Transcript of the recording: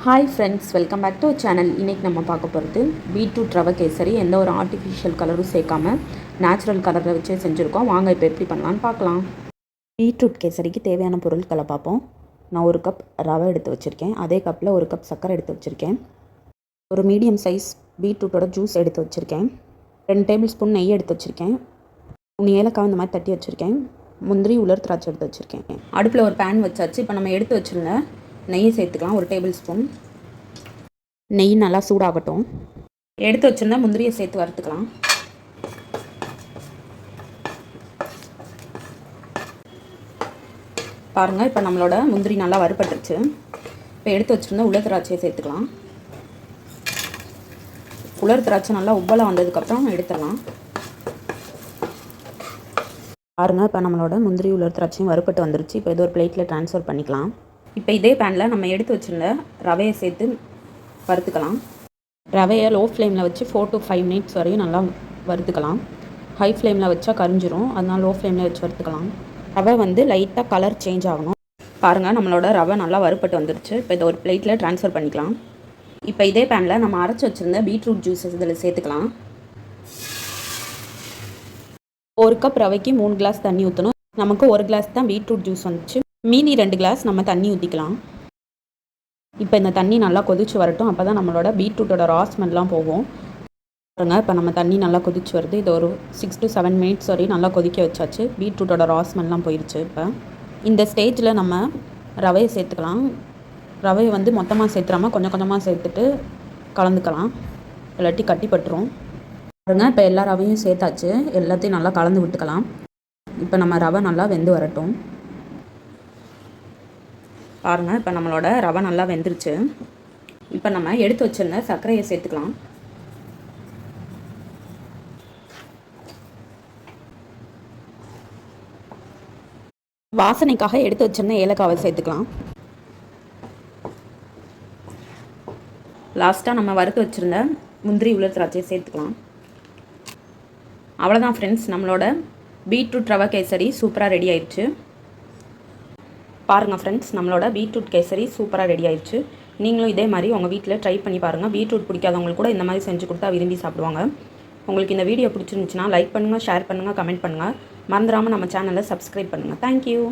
Hi friends, welcome back to channel. இன்றைக்கி நம்ம பார்க்க போகிறது பீட்ரூட் ரவை கேசரி. எந்த ஒரு ஆர்டிஃபிஷியல் கலரும் சேர்க்காமல் நேச்சுரல் கலரில் வச்சே செஞ்சுருக்கோம். வாங்க இப்போ எப்படி பண்ணலான்னு பார்க்கலாம். பீட்ரூட் கேசரிக்கு தேவையான பொருட்களை பார்ப்போம். நான் ஒரு கப் ரவை எடுத்து வச்சுருக்கேன். அதே கப்பில் ஒரு கப் சர்க்கரை எடுத்து வச்சுருக்கேன். ஒரு மீடியம் சைஸ் பீட்ரூட்டோட ஜூஸ் எடுத்து வச்சுருக்கேன். 2 டேபிள் ஸ்பூன் நெய் எடுத்து வச்சுருக்கேன். 3 ஏலக்காய் இந்த மாதிரி தட்டி வச்சுருக்கேன். முந்திரி, உலர் திராட்சை எடுத்து வச்சுருக்கேன். அடுப்பில் ஒரு பேன் வச்சாச்சு. இப்போ நம்ம எடுத்து வச்சுருந்த நெய்யை சேர்த்துக்கலாம். ஒரு டேபிள் ஸ்பூன் நெய் நல்லா சூடாகட்டும். எடுத்து வச்சுருந்தா முந்திரியை சேர்த்து வறுத்துக்கலாம். பாருங்கள், இப்போ நம்மளோட முந்திரி நல்லா வறுபட்டுருச்சு. இப்போ எடுத்து வச்சுருந்தா உலர் திராட்சையை சேர்த்துக்கலாம். உலர் திராட்சை நல்லா உப்பலாக வந்ததுக்கப்புறம் எடுத்துடலாம். பாருங்கள், இப்போ நம்மளோட முந்திரி உலர் திராட்சையும் வறுபட்டு வந்துருச்சு. இப்போ இது ஒரு பிளேட்டில் ட்ரான்ஸ்ஃபர் பண்ணிக்கலாம். இப்போ இதே பேனில் நம்ம எடுத்து வச்சுருந்த ரவையை சேர்த்து வறுத்துக்கலாம். ரவையை லோ ஃப்ளேமில் வச்சு 4 to 5 மினிட்ஸ் வரையும் நல்லா வறுத்துக்கலாம். ஹை ஃப்ளேமில் வச்சா கரிஞ்சிரும், அதனால் லோ ஃப்ளேமில் வச்சு வறுத்துக்கலாம். ரவை வந்து லைட்டாக கலர் சேஞ்ச் ஆகணும். பாருங்கள், நம்மளோட ரவை நல்லா வறுபட்டு வந்துருச்சு. இப்போ இதை ஒரு பிளேட்டில் ட்ரான்ஸ்ஃபர் பண்ணிக்கலாம். இப்போ இதே பேனில் நம்ம அரைச்சி வச்சுருந்த பீட்ரூட் ஜூஸஸ் இதில் சேர்த்துக்கலாம். 1 கப் ரவைக்கு 3 கிளாஸ் தண்ணி ஊற்றணும். நமக்கு 1 கிளாஸ் தான் பீட்ரூட் ஜூஸ் வந்துச்சு. மீதி 2 கிளாஸ் நம்ம தண்ணி ஊற்றிக்கலாம். இப்போ இந்த தண்ணி நல்லா கொதிச்சு வரட்டும். அப்போ தான் நம்மளோட பீட்ரூட்டோட ரா ஸ்மெல்லாம் போகும். பாருங்கள், இப்போ நம்ம தண்ணி நல்லா கொதிச்சு வருது. இது ஒரு 6 to 7 மினிட்ஸ் வரையும் நல்லா கொதிக்க வச்சாச்சு. பீட்ரூட்டோட ரா ஸ்மெல்லாம் போயிடுச்சு. இப்போ இந்த ஸ்டேஜில் நம்ம ரவையை சேர்த்துக்கலாம். ரவையை வந்து மொத்தமாக சேர்த்துறாமல் கொஞ்சம் கொஞ்சமாக சேர்த்துட்டு கலந்துக்கலாம், இல்லாட்டி கட்டி பட்டுரும். பாருங்கள், இப்போ எல்லா ரவையும் சேர்த்தாச்சு. எல்லாத்தையும் நல்லா கலந்து விட்டுக்கலாம். இப்போ நம்ம ரவை நல்லா வெந்து வரட்டும். பாருங்கள், இப்போ நம்மளோட ரவை நல்லா வெந்துருச்சு. இப்போ நம்ம எடுத்து வச்சுருந்த சர்க்கரையை சேர்த்துக்கலாம். வாசனைக்காக எடுத்து வச்சுருந்த ஏலக்காவை சேர்த்துக்கலாம். லாஸ்ட்டாக நம்ம வறுத்து வச்சுருந்த முந்திரி உலர் திராட்சையை சேர்த்துக்கலாம். அவ்வளோதான் ஃப்ரெண்ட்ஸ், நம்மளோட பீட்ரூட் ரவை கேசரி சூப்பராக ரெடி ஆயிடுச்சு. பாருங்கள் ஃப்ரெண்ட்ஸ், நம்மளோட பீட்ரூட் கேசரி சூப்பராக ரெடி ஆயிடுச்சு. நீங்களும் இதே மாதிரி உங்கள் வீட்டில் ட்ரை பண்ணி பாருங்கள். பீட்ரூட் பிடிக்காதவங்களுக்கு கூட இந்த மாதிரி செஞ்சு கொடுத்தா விரும்பி சாப்பிடுவாங்க. உங்களுக்கு இந்த வீடியோ பிடிச்சிருந்துச்சுன்னா லைக் பண்ணுங்கள், ஷேர் பண்ணுங்கள், கமெண்ட் பண்ணுங்கள். மறந்துடாமல் நம்ம சேனலை சப்ஸ்கிரைப் பண்ணுங்கள். தேங்க்யூ.